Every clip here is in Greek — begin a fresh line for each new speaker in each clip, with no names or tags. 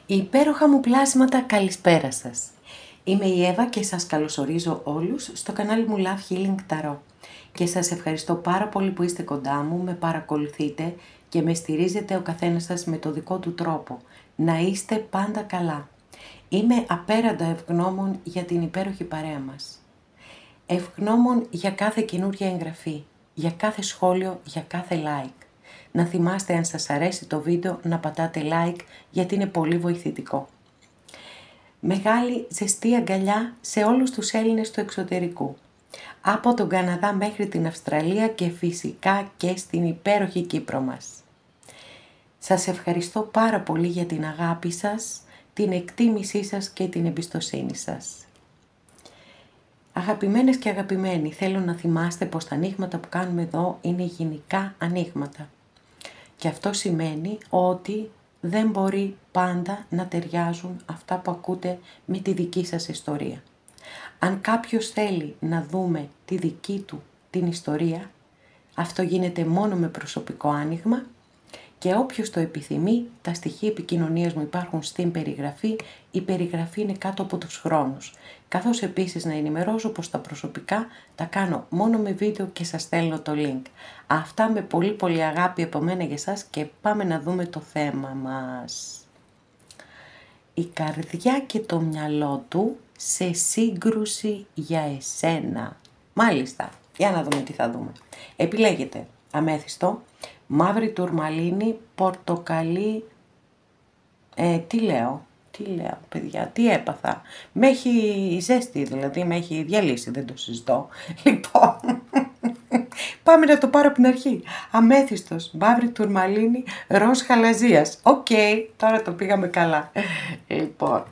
Υπέροχα μου πλάσματα, καλησπέρα σας. Είμαι η Εύα και σας καλωσορίζω όλους στο κανάλι μου Love Healing Tarot. Και σας ευχαριστώ πάρα πολύ που είστε κοντά μου, με παρακολουθείτε και με στηρίζετε ο καθένας σας με το δικό του τρόπο. Να είστε πάντα καλά. Είμαι απέραντα ευγνώμων για την υπέροχη παρέα μας. Ευγνώμων για κάθε καινούρια εγγραφή, για κάθε σχόλιο, για κάθε like. Να θυμάστε αν σας αρέσει το βίντεο να πατάτε like γιατί είναι πολύ βοηθητικό. Μεγάλη ζεστή αγκαλιά σε όλους τους Έλληνες του εξωτερικού. Από τον Καναδά μέχρι την Αυστραλία και φυσικά και στην υπέροχη Κύπρο μας. Σας ευχαριστώ πάρα πολύ για την αγάπη σας, την εκτίμησή σας και την εμπιστοσύνη σας. Αγαπημένες και αγαπημένοι, θέλω να θυμάστε πως τα ανοίγματα που κάνουμε εδώ είναι γενικά ανοίγματα. Και αυτό σημαίνει ότι δεν μπορεί πάντα να ταιριάζουν αυτά που ακούτε με τη δική σας ιστορία. Αν κάποιος θέλει να δούμε τη δική του την ιστορία, αυτό γίνεται μόνο με προσωπικό άνοιγμα και όποιος το επιθυμεί, τα στοιχεία επικοινωνίας μου υπάρχουν στην περιγραφή. Η περιγραφή είναι κάτω από τους χρόνους. Καθώς επίσης να ενημερώσω πως τα προσωπικά τα κάνω μόνο με βίντεο και σας στέλνω το link. Αυτά με πολύ πολύ αγάπη από μένα για σας και πάμε να δούμε το θέμα μας. Η καρδιά και το μυαλό του σε σύγκρουση για εσένα. Μάλιστα, για να δούμε τι θα δούμε. Επιλέγετε αμέθιστο, μαύρη τουρμαλίνη, πορτοκαλί, τι λέω παιδιά, τι έπαθα. Με έχει ζέστη δηλαδή, με έχει διαλύσει, δεν το συζητώ. Λοιπόν, πάμε να το πάρω από την αρχή. Αμέθιστος, μαύρη τουρμαλίνη, ροζ χαλαζίας. Οκ, τώρα το πήγαμε καλά. Λοιπόν,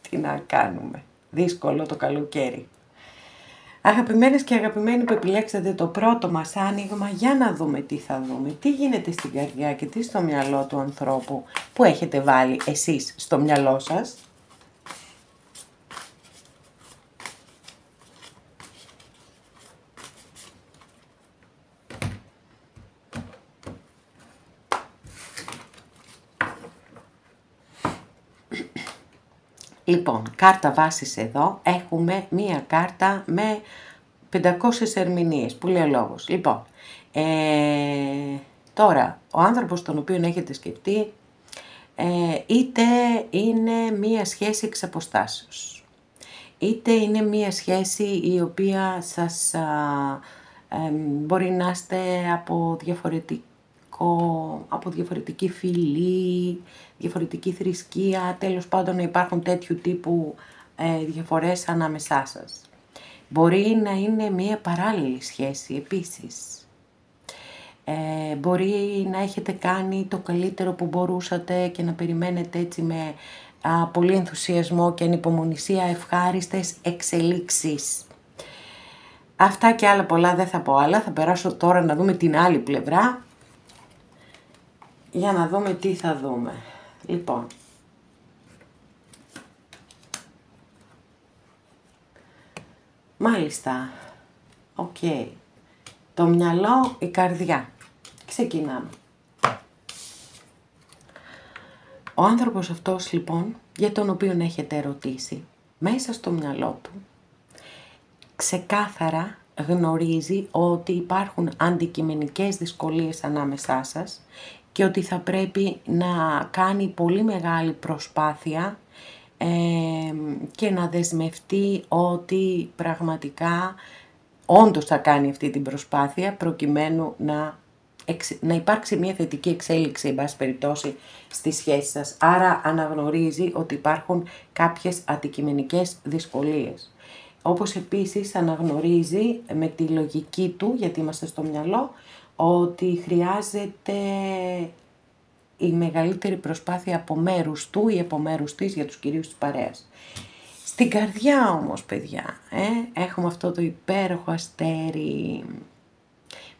τι να κάνουμε. Δύσκολο το καλοκαίρι. Αγαπημένες και αγαπημένοι που επιλέξατε το πρώτο μας άνοιγμα, για να δούμε τι θα δούμε. Τι γίνεται στην καρδιά και τι στο μυαλό του ανθρώπου που έχετε βάλει εσείς στο μυαλό σας. Λοιπόν, κάρτα βάσης εδώ, έχουμε μία κάρτα με 500 ερμηνείες, που λέει ο λόγος. Λοιπόν, τώρα, ο άνθρωπος τον οποίο έχετε σκεφτεί, είτε είναι μία σχέση εξ αποστάσεως, είτε είναι μία σχέση η οποία σας μπορεί να είστε από διαφορετική φυλή, διαφορετική θρησκεία, τέλος πάντων να υπάρχουν τέτοιου τύπου διαφορές ανάμεσά σας. Μπορεί να είναι μία παράλληλη σχέση επίσης. Μπορεί να έχετε κάνει το καλύτερο που μπορούσατε και να περιμένετε έτσι με πολύ ενθουσιασμό και ανυπομονησία ευχάριστες εξελίξεις. Αυτά και άλλα πολλά, δεν θα πω άλλα, θα περάσω τώρα να δούμε την άλλη πλευρά για να δούμε τι θα δούμε. Λοιπόν, μάλιστα, οκ. Το μυαλό, η καρδιά. Ξεκινάμε. Ο άνθρωπος αυτός λοιπόν, για τον οποίο έχετε ερωτήσει, μέσα στο μυαλό του, ξεκάθαρα γνωρίζει ότι υπάρχουν αντικειμενικές δυσκολίες ανάμεσά σας και ότι θα πρέπει να κάνει πολύ μεγάλη προσπάθεια και να δεσμευτεί ότι πραγματικά όντως θα κάνει αυτή την προσπάθεια προκειμένου να υπάρξει μια θετική εξέλιξη, εν πάση περιπτώσει, στη σχέση σας. Άρα αναγνωρίζει ότι υπάρχουν κάποιες αντικειμενικές δυσκολίες. Όπως επίσης αναγνωρίζει με τη λογική του, γιατί είμαστε στο μυαλό, ότι χρειάζεται η μεγαλύτερη προσπάθεια από μέρους του ή από μέρους της για τους κυρίους της παρέας. Στην καρδιά όμως, παιδιά, έχουμε αυτό το υπέροχο αστέρι,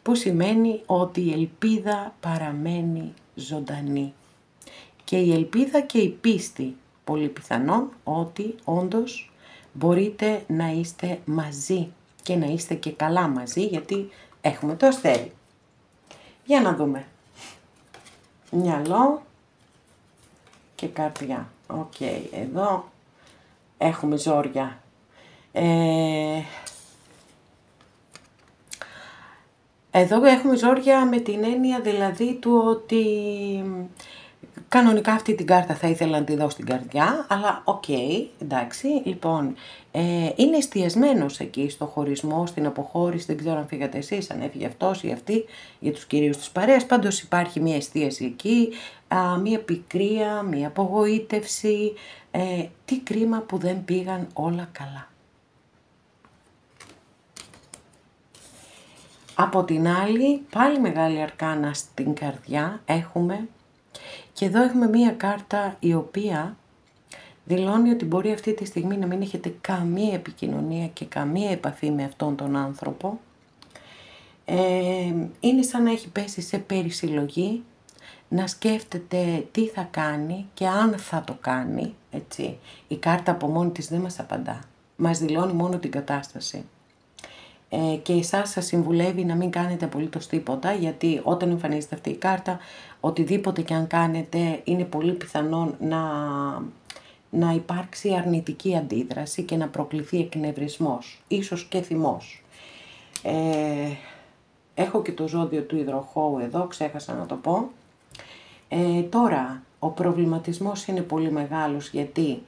που σημαίνει ότι η ελπίδα παραμένει ζωντανή. Και η ελπίδα και η πίστη, πολύ πιθανόν, ότι όντως μπορείτε να είστε μαζί και να είστε και καλά μαζί, γιατί έχουμε το αστέρι. Για να δούμε. Μυαλό και καρδιά. Οκ, εδώ έχουμε ζόρια. Εδώ έχουμε ζόρια με την έννοια δηλαδή του ότι κανονικά αυτή την κάρτα θα ήθελα να τη δω στην καρδιά, αλλά οκ, εντάξει, λοιπόν, είναι εστιασμένος εκεί στο χωρισμό, στην αποχώρηση, δεν ξέρω αν φύγατε εσείς, αν έφυγε αυτός ή αυτή, για τους κυρίους της παρέας, πάντως υπάρχει μια εστίαση εκεί, μια πικρία, μια απογοήτευση, τι κρίμα που δεν πήγαν όλα καλά. Από την άλλη, πάλι μεγάλη αρκάνα στην καρδιά έχουμε, και εδώ έχουμε μία κάρτα η οποία δηλώνει ότι μπορεί αυτή τη στιγμή να μην έχετε καμία επικοινωνία και καμία επαφή με αυτόν τον άνθρωπο. Είναι σαν να έχει πέσει σε περισυλλογή, να σκέφτεται τι θα κάνει και αν θα το κάνει, έτσι. Η κάρτα από μόνη της δεν μας απαντά, μας δηλώνει μόνο την κατάσταση. Και εσάς σας συμβουλεύει να μην κάνετε απολύτως τίποτα, γιατί όταν εμφανίζεται αυτή η κάρτα, οτιδήποτε και αν κάνετε είναι πολύ πιθανόν να υπάρξει αρνητική αντίδραση και να προκληθεί εκνευρισμός, ίσως και θυμός. Έχω και το ζώδιο του υδροχόου εδώ, ξέχασα να το πω. Τώρα, ο προβληματισμός είναι πολύ μεγάλος, γιατί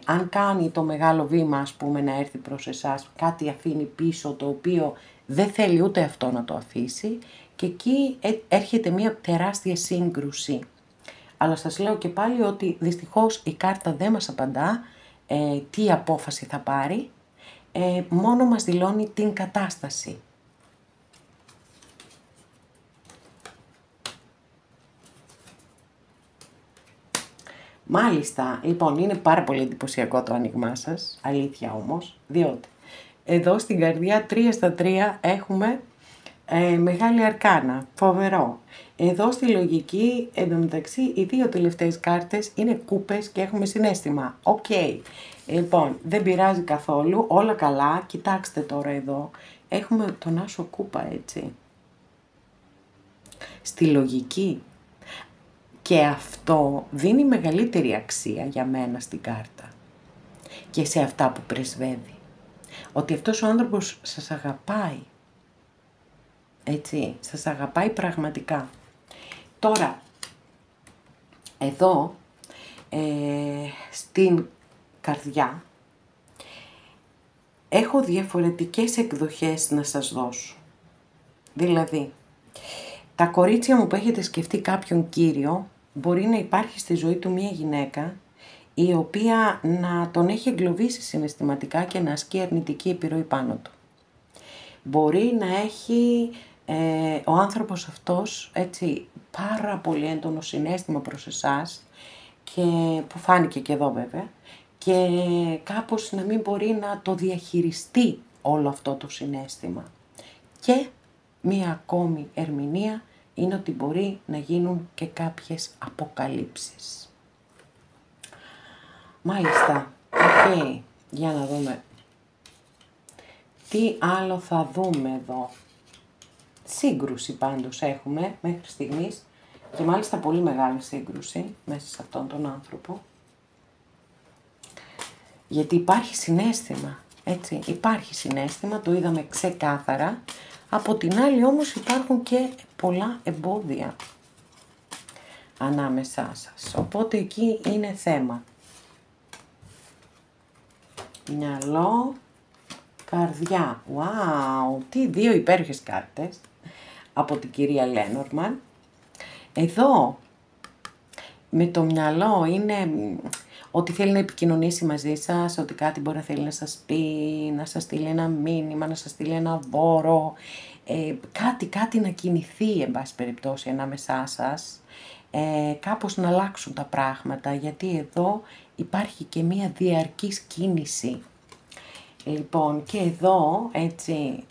αν κάνει το μεγάλο βήμα, ας πούμε, να έρθει προς εσάς, κάτι αφήνει πίσω το οποίο δεν θέλει ούτε αυτό να το αφήσει, και εκεί έρχεται μια τεράστια σύγκρουση. Αλλά σας λέω και πάλι ότι δυστυχώς η κάρτα δεν μας απαντά τι απόφαση θα πάρει, μόνο μας δηλώνει την κατάσταση. Μάλιστα, λοιπόν, είναι πάρα πολύ εντυπωσιακό το άνοιγμά σας, αλήθεια όμως, διότι εδώ στην καρδιά 3 στα 3 έχουμε μεγάλη αρκάνα, φοβερό. Εδώ στη λογική, εντωμεταξύ, οι δύο τελευταίες κάρτες είναι κούπες και έχουμε συναίσθημα. Οκ, λοιπόν, δεν πειράζει καθόλου, όλα καλά. Κοιτάξτε τώρα εδώ, έχουμε τον άσο κούπα, έτσι. Στη λογική. Και αυτό δίνει μεγαλύτερη αξία για μένα στην κάρτα και σε αυτά που πρεσβεύει. Ότι αυτός ο άνθρωπος σας αγαπάει, έτσι, σας αγαπάει πραγματικά. Τώρα, εδώ, στην καρδιά, έχω διαφορετικές εκδοχές να σας δώσω. Δηλαδή, τα κορίτσια μου που έχετε σκεφτεί κάποιον κύριο, μπορεί να υπάρχει στη ζωή του μία γυναίκα η οποία να τον έχει εγκλωβίσει συναισθηματικά και να ασκεί αρνητική επιρροή πάνω του. Μπορεί να έχει ο άνθρωπος αυτός, έτσι, πάρα πολύ έντονο συναίσθημα προς εσάς, και που φάνηκε και εδώ βέβαια, και κάπως να μην μπορεί να το διαχειριστεί όλο αυτό το συναίσθημα. Και μία ακόμη ερμηνεία είναι ότι μπορεί να γίνουν και κάποιες αποκαλύψεις. Μάλιστα, οκ, για να δούμε. Τι άλλο θα δούμε εδώ. Σύγκρουση πάντως έχουμε μέχρι στιγμής, και μάλιστα πολύ μεγάλη σύγκρουση μέσα σε αυτόν τον άνθρωπο. Γιατί υπάρχει συναίσθημα, έτσι, υπάρχει συναίσθημα, το είδαμε ξεκάθαρα. Από την άλλη όμως υπάρχουν και πολλά εμπόδια ανάμεσά σας, οπότε εκεί είναι θέμα. Μυαλό, καρδιά, wow, τι δύο υπέροχες κάρτες από την κυρία Λένορμαν. Εδώ με το μυαλό είναι ότι θέλει να επικοινωνήσει μαζί σας, ότι κάτι μπορεί να θέλει να σας πει, να σας στείλει ένα μήνυμα, να σας στείλει ένα δώρο, κάτι να κινηθεί, εν πάση περιπτώσει, ανάμεσά σας, κάπως να αλλάξουν τα πράγματα, γιατί εδώ υπάρχει και μία διαρκής κίνηση. Λοιπόν, και εδώ, έτσι,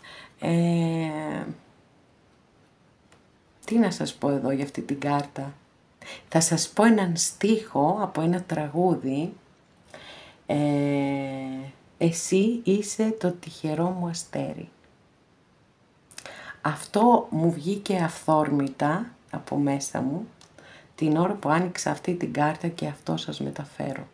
τι να σας πω εδώ για αυτή την κάρτα. Θα σας πω έναν στίχο από ένα τραγούδι. Εσύ είσαι το τυχερό μου αστέρι. Αυτό μου βγήκε αυθόρμητα από μέσα μου. την ώρα που άνοιξα αυτή την κάρτα και αυτό σας μεταφέρω.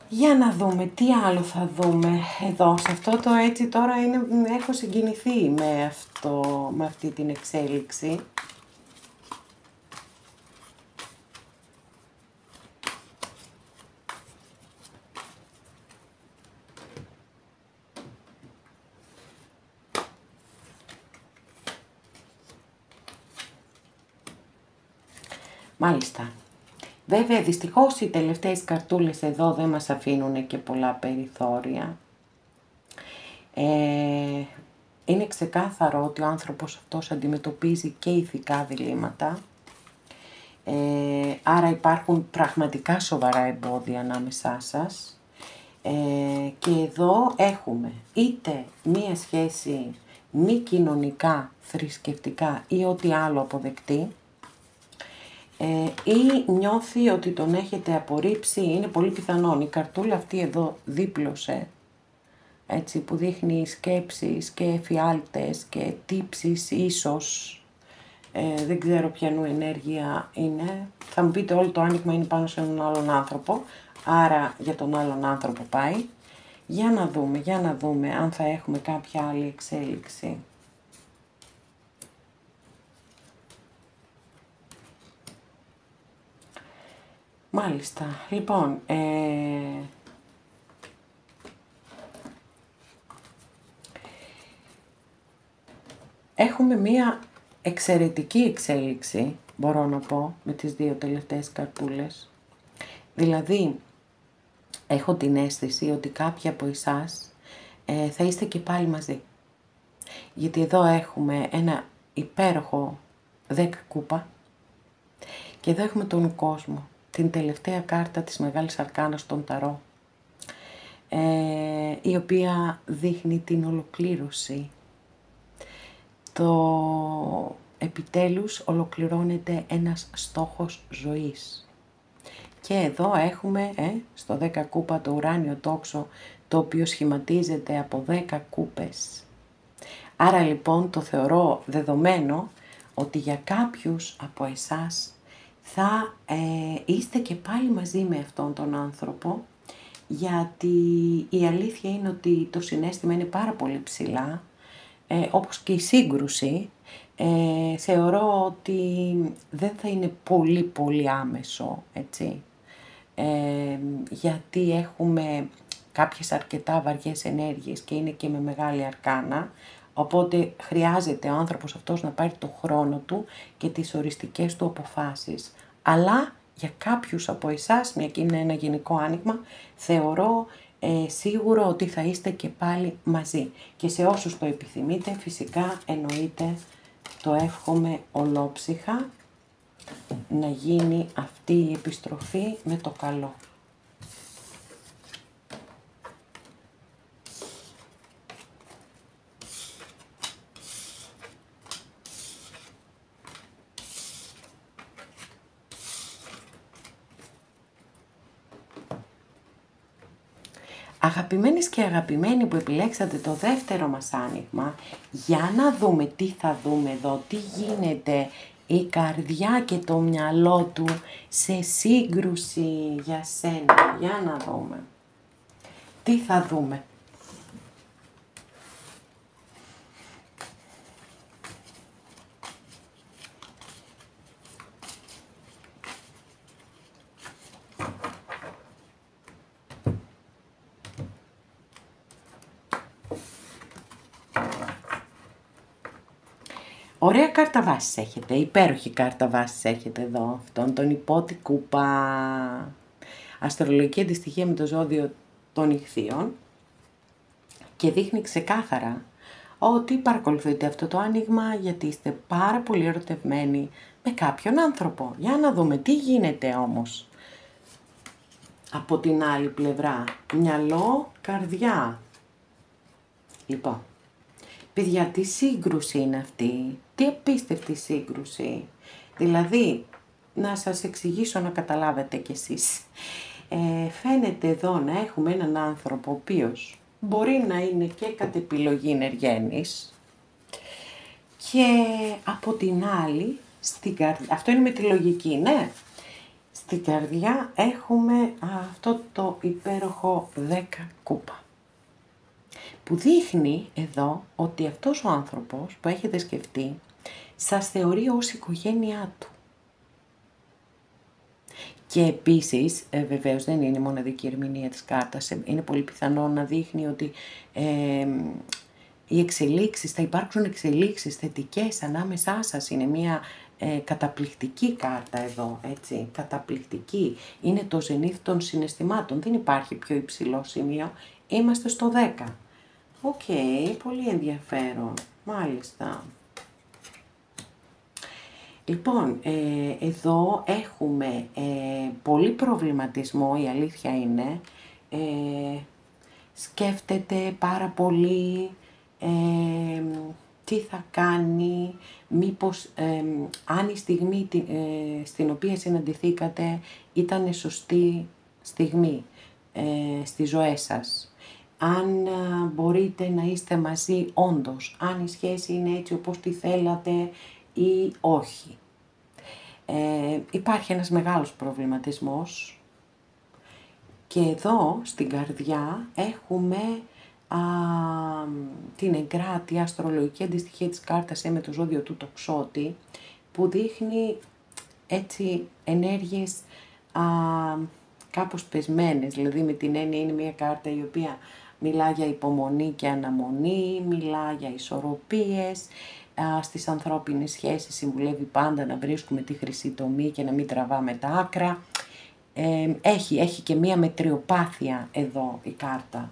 Για να δούμε τι άλλο θα δούμε εδώ, σε αυτό το έτσι τώρα έχω συγκινηθεί με αυτή την εξέλιξη. Μάλιστα. Βέβαια, δυστυχώς οι τελευταίες καρτούλες εδώ δεν μας αφήνουν και πολλά περιθώρια. Είναι ξεκάθαρο ότι ο άνθρωπος αυτός αντιμετωπίζει και ηθικά διλήμματα. Άρα υπάρχουν πραγματικά σοβαρά εμπόδια ανάμεσά σας. Και εδώ έχουμε είτε μία σχέση μη κοινωνικά, θρησκευτικά ή ό,τι άλλο αποδεκτή, ή νιώθει ότι τον έχετε απορρίψει, είναι πολύ πιθανόν. Η καρτούλα αυτή εδώ δίπλωσε, έτσι, που δείχνει σκέψεις και εφιάλτες και τύψεις ίσως, δεν ξέρω ποιανού ενέργεια είναι. Θα μου πείτε όλο το άνοιγμα είναι πάνω σε έναν άλλον άνθρωπο, άρα για τον άλλον άνθρωπο πάει. Για να δούμε αν θα έχουμε κάποια άλλη εξέλιξη. Μάλιστα, λοιπόν, έχουμε μία εξαιρετική εξέλιξη, μπορώ να πω, με τις δύο τελευταίες καρτούλες. Δηλαδή, έχω την αίσθηση ότι κάποιοι από εσάς θα είστε και πάλι μαζί. Γιατί εδώ έχουμε ένα υπέροχο 10 κούπα και εδώ έχουμε τον κόσμο. Την τελευταία κάρτα της Μεγάλης Αρκάνας των Ταρό, η οποία δείχνει την ολοκλήρωση. Επιτέλους ολοκληρώνεται ένας στόχος ζωής. Και εδώ έχουμε στο 10 κούπα το ουράνιο τόξο, το οποίο σχηματίζεται από 10 κούπες. Άρα λοιπόν το θεωρώ δεδομένο ότι για κάποιους από εσάς θα είστε και πάλι μαζί με αυτόν τον άνθρωπο, γιατί η αλήθεια είναι ότι το συναίσθημα είναι πάρα πολύ ψηλά, όπως και η σύγκρουση. Θεωρώ ότι δεν θα είναι πολύ άμεσο, έτσι, γιατί έχουμε κάποιες αρκετά βαριές ενέργειες και είναι και με μεγάλη αρκάνα, οπότε χρειάζεται ο άνθρωπος αυτός να πάρει το χρόνο του και τις οριστικές του αποφάσεις. Αλλά για κάποιους από εσάς, μια και είναι ένα γενικό άνοιγμα, θεωρώ σίγουρο ότι θα είστε και πάλι μαζί. Και σε όσους το επιθυμείτε, φυσικά εννοείται, το εύχομαι ολόψυχα να γίνει αυτή η επιστροφή με το καλό. Αγαπημένες και αγαπημένοι που επιλέξατε το δεύτερο μας άνοιγμα, για να δούμε τι θα δούμε εδώ, τι γίνεται η καρδιά και το μυαλό του σε σύγκρουση για σένα. Για να δούμε. Τι θα δούμε. Ωραία κάρτα βάσης έχετε, υπέροχη κάρτα βάσης έχετε εδώ, αυτόν τον υπότη κούπα. Αστρολογική αντιστοιχεία με το ζώδιο των Ιχθύων και δείχνει ξεκάθαρα ότι παρακολουθείτε αυτό το άνοιγμα γιατί είστε πάρα πολύ ερωτευμένοι με κάποιον άνθρωπο. Για να δούμε τι γίνεται όμως. Από την άλλη πλευρά, μυαλό, καρδιά. Λοιπόν, παιδιά, τι σύγκρουση είναι αυτή, τι απίστευτη σύγκρουση. Δηλαδή, να σας εξηγήσω να καταλάβετε κι εσείς. Φαίνεται εδώ να έχουμε έναν άνθρωπο ο οποίος μπορεί να είναι και κατ' επιλογή ενεργένης Και από την άλλη, στην καρδιά, αυτό είναι με τη λογική, ναι. Στην καρδιά έχουμε αυτό το υπέροχο 10 κούπα. Που δείχνει εδώ ότι αυτός ο άνθρωπος που έχετε σκεφτεί σας θεωρεί ως οικογένειά του. Και επίσης, βεβαίως δεν είναι η μοναδική ερμηνεία της κάρτας, είναι πολύ πιθανό να δείχνει ότι οι εξελίξεις, θα υπάρξουν εξελίξεις θετικές ανάμεσά σας, είναι μια καταπληκτική κάρτα εδώ, έτσι, καταπληκτική, είναι το ζενήθ των συναισθημάτων, δεν υπάρχει πιο υψηλό σημείο, είμαστε στο 10. Οκ, πολύ ενδιαφέρον, μάλιστα. Λοιπόν, εδώ έχουμε πολύ προβληματισμό, η αλήθεια είναι, σκέφτεται πάρα πολύ τι θα κάνει, μήπως αν η στιγμή στην οποία συναντηθήκατε ήταν σωστή στιγμή στις ζωές σας. Αν μπορείτε να είστε μαζί όντως, αν η σχέση είναι έτσι όπως τη θέλατε ή όχι. Υπάρχει ένας μεγάλος προβληματισμός και εδώ στην καρδιά έχουμε την εγκράτη αστρολογική αντιστοιχεία της κάρτας με το ζώδιο του τοξότη, που δείχνει έτσι ενέργειες κάπως πεσμένες, δηλαδή με την έννοια είναι μια κάρτα η οποία μιλά για υπομονή και αναμονή, μιλά για ισορροπίες, στις ανθρώπινες σχέσεις συμβουλεύει πάντα να βρίσκουμε τη χρυσή τομή και να μην τραβάμε τα άκρα. Έχει και μία μετριοπάθεια εδώ η κάρτα.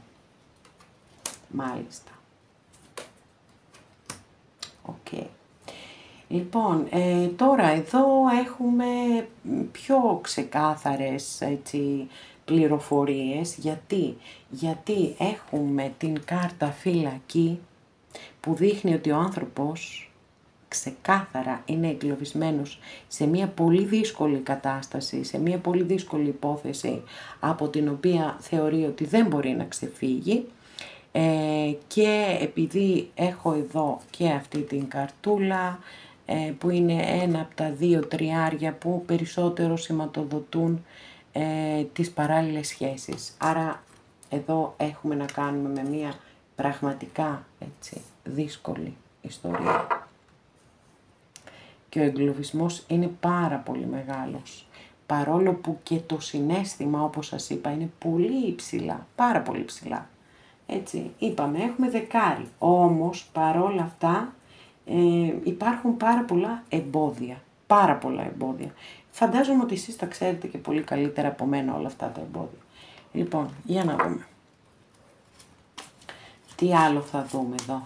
Μάλιστα. Οκ. Λοιπόν, τώρα εδώ έχουμε πιο ξεκάθαρες έτσι, πληροφορίες. Γιατί έχουμε την κάρτα φυλακή που δείχνει ότι ο άνθρωπος ξεκάθαρα είναι εγκλωβισμένος σε μια πολύ δύσκολη κατάσταση, σε μια πολύ δύσκολη υπόθεση από την οποία θεωρεί ότι δεν μπορεί να ξεφύγει. Και επειδή έχω εδώ και αυτή την καρτούλα που είναι ένα από τα 2 τριάρια που περισσότερο σηματοδοτούν τις παράλληλες σχέσεις. Άρα εδώ έχουμε να κάνουμε με μια πραγματικά έτσι, δύσκολη ιστορία. Και ο εγκλωβισμός είναι πάρα πολύ μεγάλος. Παρόλο που και το συναίσθημα, όπως σας είπα, είναι πολύ υψηλά, πάρα πολύ υψηλά. Έτσι, είπαμε, έχουμε δεκάρι. Όμως, παρόλα αυτά, υπάρχουν πάρα πολλά εμπόδια. Πάρα πολλά εμπόδια. Φαντάζομαι ότι εσείς τα ξέρετε και πολύ καλύτερα από μένα όλα αυτά τα εμπόδια. Λοιπόν, για να δούμε. Τι άλλο θα δούμε εδώ.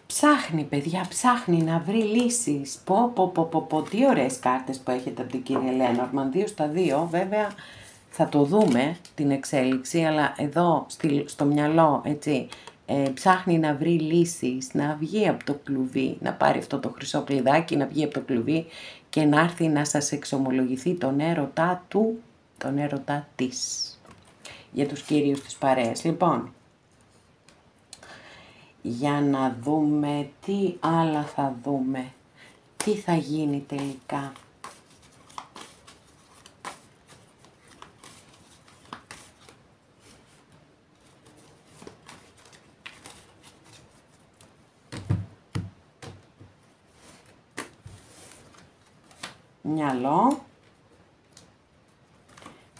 Ψάχνει, παιδιά, ψάχνει να βρει λύσεις. Τι ωραίες κάρτες που έχετε από την κυρία Λένορμαν. 2 στα 2, βέβαια θα το δούμε την εξέλιξη, αλλά εδώ στο μυαλό, έτσι, ψάχνει να βρει λύσεις, να βγει από το κλουβί, να πάρει αυτό το χρυσό κλειδάκι, να βγει από το κλουβί και να έρθει να σας εξομολογηθεί τον έρωτά του, τον έρωτά της. Για τους κύριους της παρέας. Λοιπόν, για να δούμε τι άλλα θα δούμε, τι θα γίνει τελικά. Μυαλό,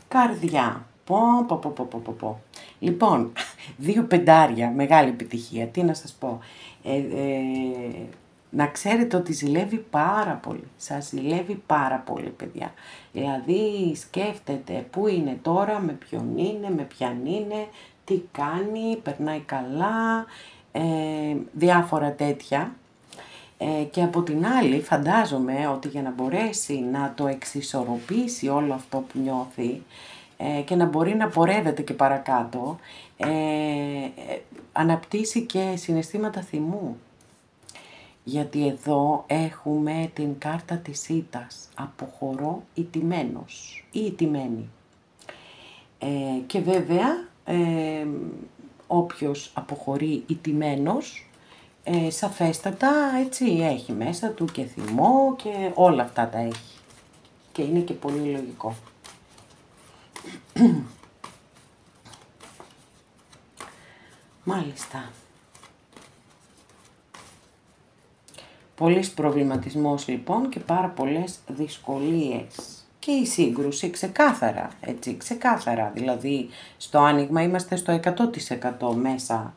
καρδιά. Πω. Λοιπόν, 2 πεντάρια, μεγάλη επιτυχία, τι να σας πω. Να ξέρετε ότι ζηλεύει πάρα πολύ, σας ζηλεύει πάρα πολύ, παιδιά. Δηλαδή σκέφτεται πού είναι τώρα, με ποιον είναι, με ποιαν είναι, τι κάνει, περνάει καλά, διάφορα τέτοια. Και από την άλλη φαντάζομαι ότι για να μπορέσει να το εξισορροπήσει όλο αυτό που νιώθει και να μπορεί να πορεύεται και παρακάτω, αναπτύσσει και συναισθήματα θυμού. Γιατί εδώ έχουμε την κάρτα της ήττας. Αποχωρώ ηττημένος ή ηττημένη. Και βέβαια, όποιος αποχωρεί ηττημένος, σαφέστατα έτσι έχει μέσα του και θυμό και όλα αυτά τα έχει. Και είναι και πολύ λογικό. Μάλιστα. Πολύς προβληματισμός λοιπόν και πάρα πολλές δυσκολίες. Και η σύγκρουση ξεκάθαρα, έτσι, ξεκάθαρα. Δηλαδή στο άνοιγμα είμαστε στο 100% μέσα.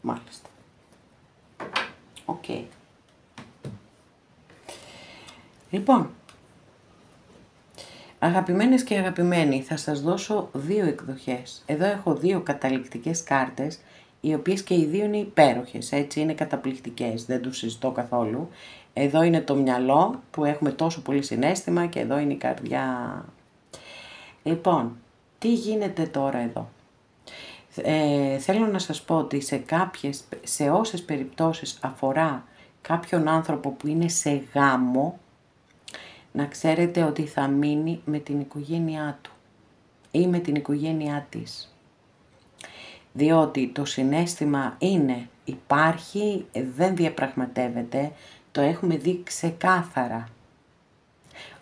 Μάλιστα. Οκ. Λοιπόν, αγαπημένες και αγαπημένοι, θα σας δώσω 2 εκδοχές. Εδώ έχω 2 καταληκτικές κάρτες, οι οποίες και οι 2 είναι υπέροχες, έτσι, είναι καταπληκτικές, δεν τους συζητώ καθόλου. Εδώ είναι το μυαλό που έχουμε τόσο πολύ συναίσθημα και εδώ είναι η καρδιά. Λοιπόν, τι γίνεται τώρα εδώ. Θέλω να σας πω ότι σε όσες περιπτώσεις αφορά κάποιον άνθρωπο που είναι σε γάμο, να ξέρετε ότι θα μείνει με την οικογένειά του ή με την οικογένειά της. Διότι το συναίσθημα υπάρχει, δεν διαπραγματεύεται, το έχουμε δει ξεκάθαρα.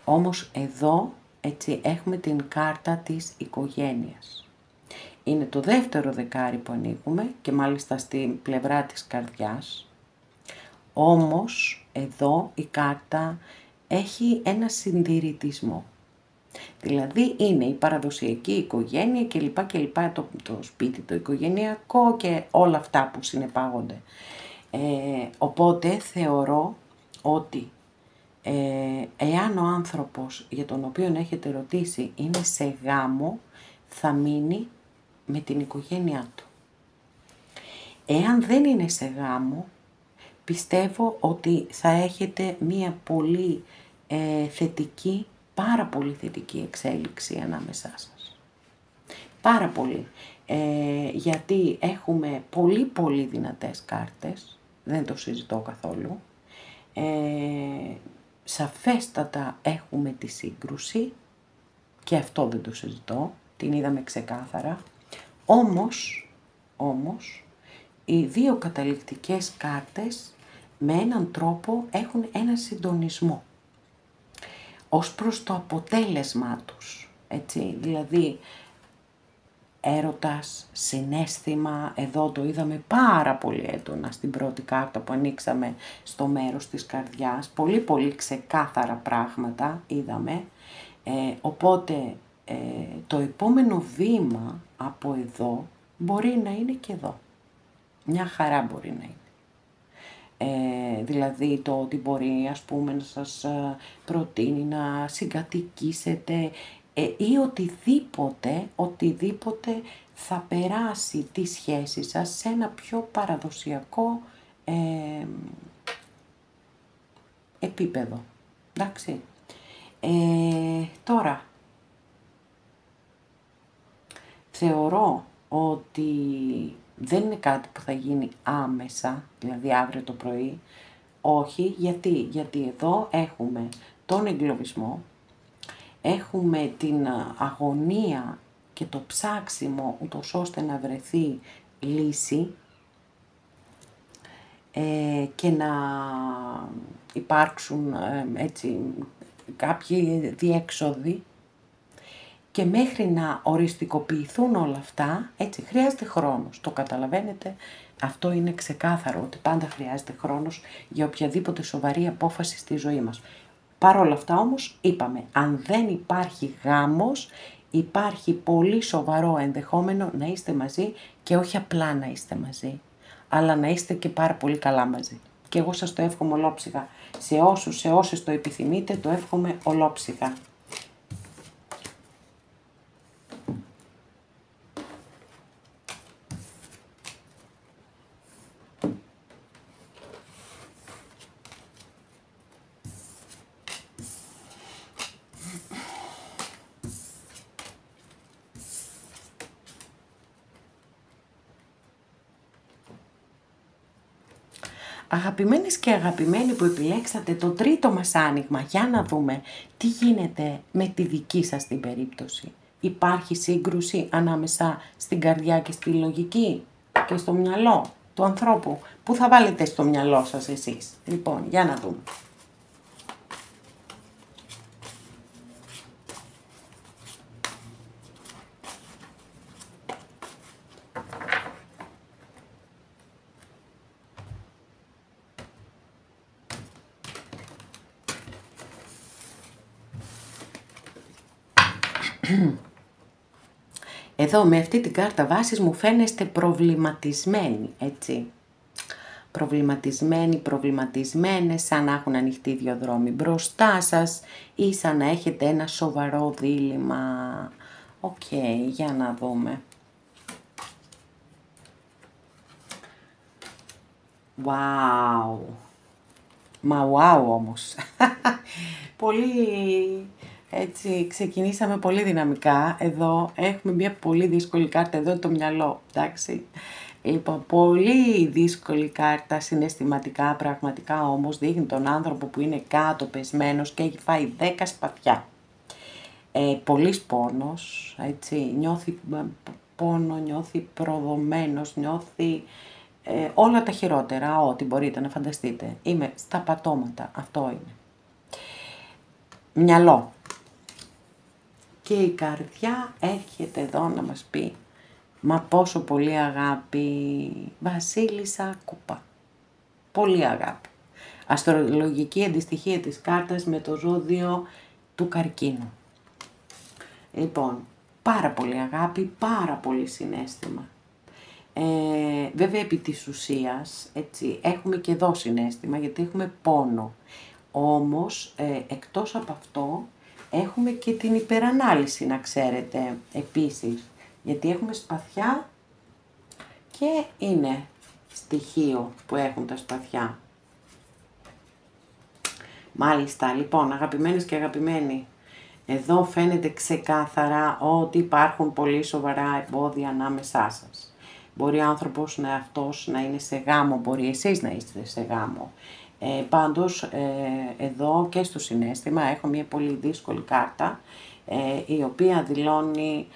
Όμως εδώ, έτσι, έχουμε την κάρτα της οικογένειας. Είναι το δεύτερο δεκάρι που ανοίγουμε και μάλιστα στην πλευρά της καρδιάς. Όμως εδώ η κάρτα έχει ένα συντηρητισμό. Δηλαδή είναι η παραδοσιακή οικογένεια κλπ. Το σπίτι, το οικογενειακό και όλα αυτά που συνεπάγονται. Οπότε θεωρώ ότι εάν ο άνθρωπος για τον οποίο έχετε ρωτήσει είναι σε γάμο, θα μείνει με την οικογένειά του. Εάν δεν είναι σε γάμο, πιστεύω ότι θα έχετε μία πολύ θετική, πάρα πολύ θετική εξέλιξη ανάμεσά σας. Πάρα πολύ. Γιατί έχουμε πολύ πολύ δυνατές κάρτες, δεν το συζητώ καθόλου. Σαφέστατα έχουμε τη σύγκρουση και αυτό δεν το συζητώ, την είδαμε ξεκάθαρα. Όμως, οι 2 καταληκτικές κάρτες με έναν τρόπο έχουν ένα συντονισμό ως προς το αποτέλεσμά τους, έτσι, δηλαδή έρωτας, συναίσθημα, εδώ το είδαμε πάρα πολύ έντονα στην πρώτη κάρτα που ανοίξαμε στο μέρος της καρδιάς, πολύ πολύ ξεκάθαρα πράγματα είδαμε, οπότε το επόμενο βήμα από εδώ μπορεί να είναι και εδώ, μια χαρά μπορεί να είναι. Δηλαδή το ότι μπορεί, ας πούμε, να σας προτείνει να συγκατοικήσετε ή οτιδήποτε θα περάσει τη σχέση σας σε ένα πιο παραδοσιακό επίπεδο. Εντάξει. Τώρα, θεωρώ ότι δεν είναι κάτι που θα γίνει άμεσα, δηλαδή αύριο το πρωί. Όχι, γιατί εδώ έχουμε τον εγκλωβισμό, έχουμε την αγωνία και το ψάξιμο ούτως ώστε να βρεθεί λύση και να υπάρξουν έτσι κάποιοι διέξοδοι. Και μέχρι να οριστικοποιηθούν όλα αυτά, έτσι, χρειάζεται χρόνος. Το καταλαβαίνετε, αυτό είναι ξεκάθαρο, ότι πάντα χρειάζεται χρόνος για οποιαδήποτε σοβαρή απόφαση στη ζωή μας. Παρ' όλα αυτά όμως, είπαμε, αν δεν υπάρχει γάμος, υπάρχει πολύ σοβαρό ενδεχόμενο να είστε μαζί και όχι απλά να είστε μαζί, αλλά να είστε και πάρα πολύ καλά μαζί. Και εγώ σας το εύχομαι ολόψυχα. Σε όσες το επιθυμείτε, το εύχομαι ολόψυχα. Αγαπημένες και αγαπημένοι που επιλέξατε το τρίτο μας άνοιγμα, για να δούμε τι γίνεται με τη δική σας την περίπτωση. Υπάρχει σύγκρουση ανάμεσα στην καρδιά και στη λογική και στο μυαλό του ανθρώπου. Πού θα βάλετε στο μυαλό σας εσείς? Λοιπόν, για να δούμε. Εδώ με αυτή την κάρτα βάσης μου φαίνεστε προβληματισμένοι, έτσι. Προβληματισμένες, σαν να έχουν ανοιχτεί δύο δρόμοι μπροστά σας ή σαν να έχετε ένα σοβαρό δίλημμα. Οκ, για να δούμε. Wow. Μα wow όμως. Πολύ, έτσι, ξεκινήσαμε πολύ δυναμικά. Εδώ έχουμε μια πολύ δύσκολη κάρτα, εδώ είναι το μυαλό, εντάξει. Λοιπόν, πολύ δύσκολη κάρτα συναισθηματικά, πραγματικά όμως δείχνει τον άνθρωπο που είναι κάτω πεσμένος και έχει φάει 10 σπαθιά. Πολύς πόνος, έτσι, νιώθει πόνο, νιώθει προδομένος, νιώθει όλα τα χειρότερα, ό,τι μπορείτε να φανταστείτε. Είμαι στα πατώματα, αυτό είναι. Μυαλό. Και η καρδιά έρχεται εδώ να μας πει, μα πόσο πολύ αγάπη, Βασίλισσα Κούπα. Πολύ αγάπη. Αστρολογική αντιστοιχεία της κάρτας με το ζώδιο του Καρκίνου. Λοιπόν, πάρα πολύ αγάπη, πάρα πολύ συναίσθημα. Βέβαια επί της ουσίας, έτσι, έχουμε και εδώ συναίσθημα γιατί έχουμε πόνο. Όμως, εκτός από αυτό, έχουμε και την υπερανάλυση, να ξέρετε, επίσης. Γιατί έχουμε σπαθιά και είναι στοιχείο που έχουν τα σπαθιά. Μάλιστα, λοιπόν, αγαπημένες και αγαπημένοι, εδώ φαίνεται ξεκάθαρα ότι υπάρχουν πολύ σοβαρά εμπόδια ανάμεσά σας. Μπορεί ο άνθρωπος αυτός να είναι σε γάμο, μπορεί εσείς να είστε σε γάμο. Πάντως, εδώ και στο συναίσθημα έχω μια πολύ δύσκολη κάρτα, η οποία δηλώνει,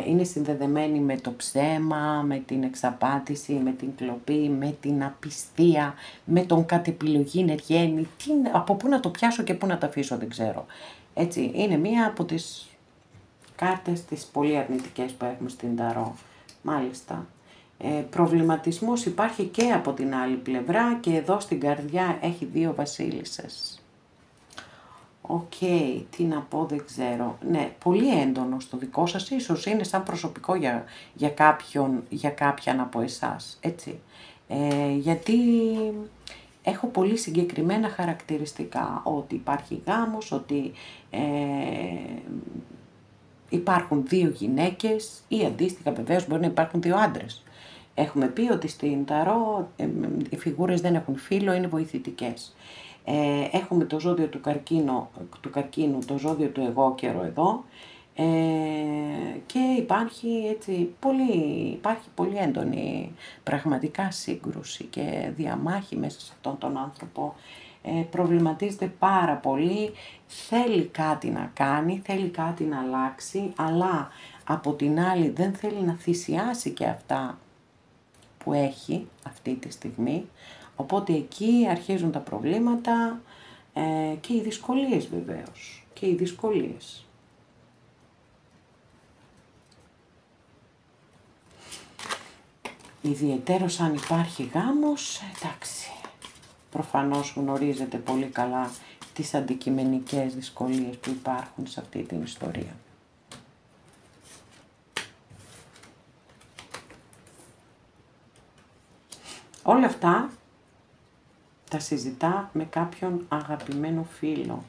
είναι συνδεδεμένη με το ψέμα, με την εξαπάτηση, με την κλοπή, με την απιστία, με τον κατ' επιλογή νεργένη, από πού να το πιάσω και πού να το αφήσω δεν ξέρω. Έτσι, είναι μία από τις κάρτες τις πολύ αρνητικές που έχουμε στην Ταρό, μάλιστα. Προβληματισμός υπάρχει και από την άλλη πλευρά και εδώ στην καρδιά έχει δύο βασίλισσες. Οκ, τι να πω δεν ξέρω. Ναι, πολύ έντονο στο δικό σας, ίσως είναι σαν προσωπικό για κάποιον από εσάς, έτσι. Γιατί έχω πολύ συγκεκριμένα χαρακτηριστικά, ότι υπάρχει γάμος, ότι υπάρχουν δύο γυναίκες ή αντίστοιχα βεβαίως μπορεί να υπάρχουν δύο άντρες. Έχουμε πει ότι στην Ταρό οι φιγούρες δεν έχουν φύλο, είναι βοηθητικές. Έχουμε το ζώδιο του καρκίνου, το ζώδιο του εγώ καιρό εδώ και υπάρχει πολύ έντονη πραγματικά σύγκρουση και διαμάχη μέσα σε αυτόν τον άνθρωπο. Προβληματίζεται πάρα πολύ, θέλει κάτι να κάνει, θέλει κάτι να αλλάξει, αλλά από την άλλη δεν θέλει να θυσιάσει και αυτά που έχει αυτή τη στιγμή, οπότε εκεί αρχίζουν τα προβλήματα και οι δυσκολίες βεβαίως, και οι δυσκολίες. Ιδιαιτέρως αν υπάρχει γάμος, εντάξει, προφανώς γνωρίζετε πολύ καλά τις αντικειμενικές δυσκολίες που υπάρχουν σε αυτή την ιστορία. Όλα αυτά τα συζητά με κάποιον αγαπημένο φίλο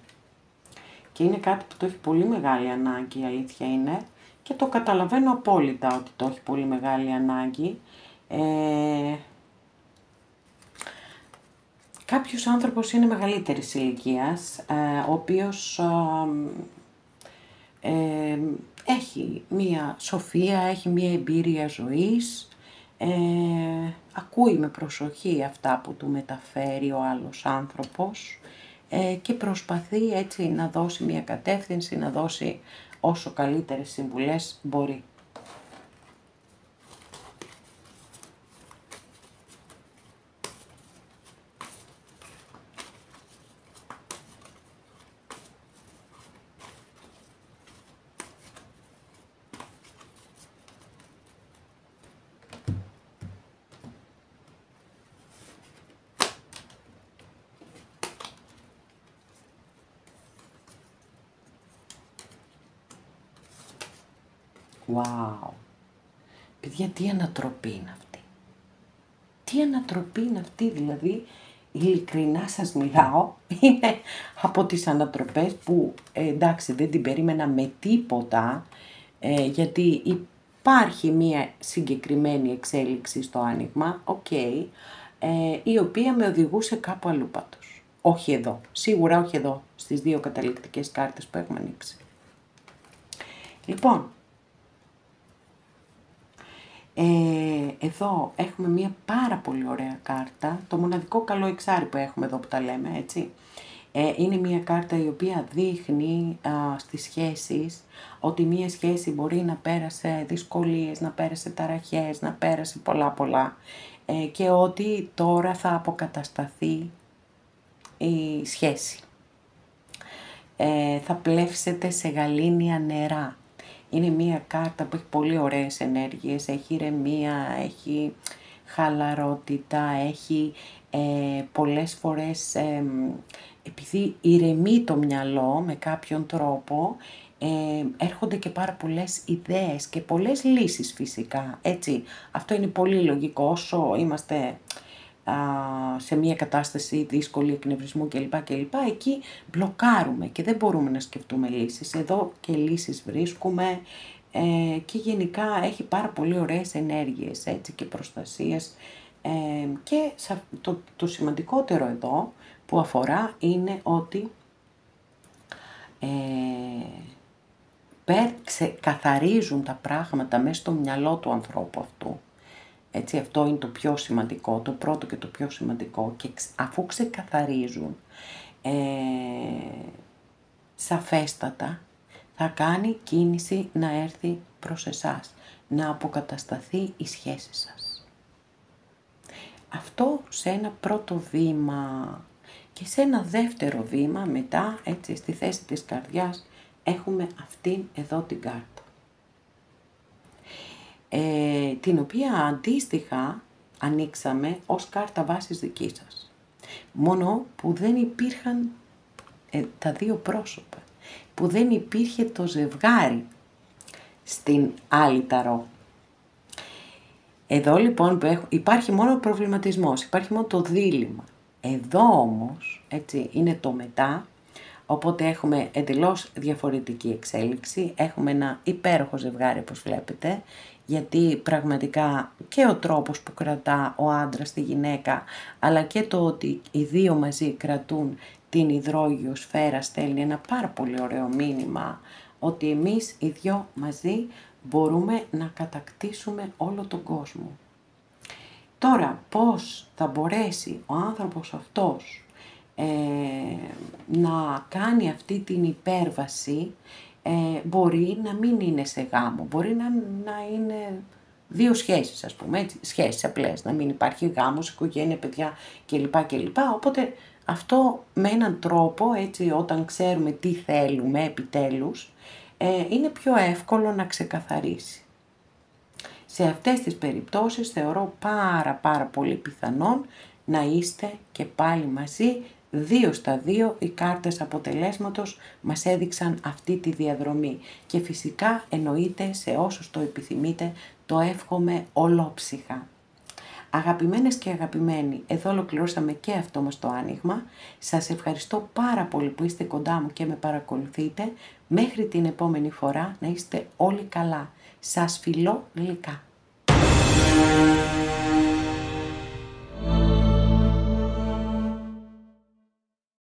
και είναι κάτι που το έχει πολύ μεγάλη ανάγκη, η αλήθεια είναι, και το καταλαβαίνω απόλυτα ότι το έχει πολύ μεγάλη ανάγκη. Κάποιος άνθρωπος είναι μεγαλύτερης ηλικίας, ο οποίος έχει μία σοφία, έχει μία εμπειρία ζωής, ακούει με προσοχή αυτά που του μεταφέρει ο άλλος άνθρωπος και προσπαθεί έτσι να δώσει μια κατεύθυνση, να δώσει όσο καλύτερες συμβουλές μπορεί. Wow! Παιδιά, τι ανατροπή είναι αυτή. Τι ανατροπή είναι αυτή, δηλαδή, ειλικρινά σας μιλάω, είναι από τις ανατροπές που, εντάξει, δεν την περίμενα με τίποτα, γιατί υπάρχει μία συγκεκριμένη εξέλιξη στο άνοιγμα, η οποία με οδηγούσε κάπου αλλού πάντως. Όχι εδώ, σίγουρα όχι εδώ, στις δύο καταληκτικές κάρτες που έχουμε ανοίξει. Λοιπόν, εδώ έχουμε μία πάρα πολύ ωραία κάρτα, το μοναδικό καλό εξάρι που έχουμε εδώ που τα λέμε, έτσι. Είναι μία κάρτα η οποία δείχνει στις σχέσεις ότι μία σχέση μπορεί να πέρασε δυσκολίες, να πέρασε ταραχές, να πέρασε πολλά και ότι τώρα θα αποκατασταθεί η σχέση. Θα πλεύσετε σε γαλήνια νερά. Είναι μία κάρτα που έχει πολύ ωραίες ενέργειες, έχει ηρεμία, έχει χαλαρότητα, έχει πολλές φορές, επειδή ηρεμεί το μυαλό με κάποιον τρόπο, έρχονται και πάρα πολλές ιδέες και πολλές λύσεις φυσικά, έτσι. Αυτό είναι πολύ λογικό, όσο είμαστε σε μια κατάσταση δύσκολη εκνευρισμού κλπ. Εκεί μπλοκάρουμε και δεν μπορούμε να σκεφτούμε λύσεις. Εδώ και λύσεις βρίσκουμε και γενικά έχει πάρα πολύ ωραίες ενέργειες, έτσι, και προστασίες. Και το σημαντικότερο εδώ που αφορά είναι ότι ξεκαθαρίζουν τα πράγματα μέσα στο μυαλό του ανθρώπου αυτού. Έτσι, αυτό είναι το πιο σημαντικό, το πρώτο και το πιο σημαντικό, και αφού ξεκαθαρίζουν σαφέστατα, θα κάνει κίνηση να έρθει προς εσάς, να αποκατασταθεί η σχέση σας. Αυτό σε ένα πρώτο βήμα, και σε ένα δεύτερο βήμα μετά, έτσι, στη θέση της καρδιάς, έχουμε αυτήν εδώ την κάρτα. Την οποία αντίστοιχα ανοίξαμε ως κάρτα βάσης δική σας. Μόνο που δεν υπήρχαν τα δύο πρόσωπα, που δεν υπήρχε το ζευγάρι στην άλλη ταρό. Εδώ λοιπόν υπάρχει μόνο ο προβληματισμός, υπάρχει μόνο το δίλημμα. Εδώ όμως, έτσι, είναι το μετά, οπότε έχουμε εντελώς διαφορετική εξέλιξη, έχουμε ένα υπέροχο ζευγάρι όπως βλέπετε, γιατί πραγματικά και ο τρόπος που κρατά ο άντρας τη γυναίκα, αλλά και το ότι οι δύο μαζί κρατούν την υδρόγειο σφαίρα, στέλνει ένα πάρα πολύ ωραίο μήνυμα, ότι εμείς οι δυο μαζί μπορούμε να κατακτήσουμε όλο τον κόσμο. Τώρα, πώς θα μπορέσει ο άνθρωπος αυτός να κάνει αυτή την υπέρβαση, μπορεί να μην είναι σε γάμο, μπορεί να είναι δύο σχέσεις, ας πούμε, έτσι, σχέσεις απλές, να μην υπάρχει γάμος, οικογένεια, παιδιά κλπ. Οπότε αυτό με έναν τρόπο, έτσι, όταν ξέρουμε τι θέλουμε επιτέλους, είναι πιο εύκολο να ξεκαθαρίσει. Σε αυτές τις περιπτώσεις θεωρώ πάρα πολύ πιθανόν να είστε και πάλι μαζί. 2 στα 2 οι κάρτες αποτελέσματος μας έδειξαν αυτή τη διαδρομή. Και φυσικά εννοείται σε όσους το επιθυμείτε, το εύχομαι ολόψυχα. Αγαπημένες και αγαπημένοι, εδώ ολοκληρώσαμε και αυτό μας το άνοιγμα. Σας ευχαριστώ πάρα πολύ που είστε κοντά μου και με παρακολουθείτε. Μέχρι την επόμενη φορά να είστε όλοι καλά. Σας φιλώ γλυκά.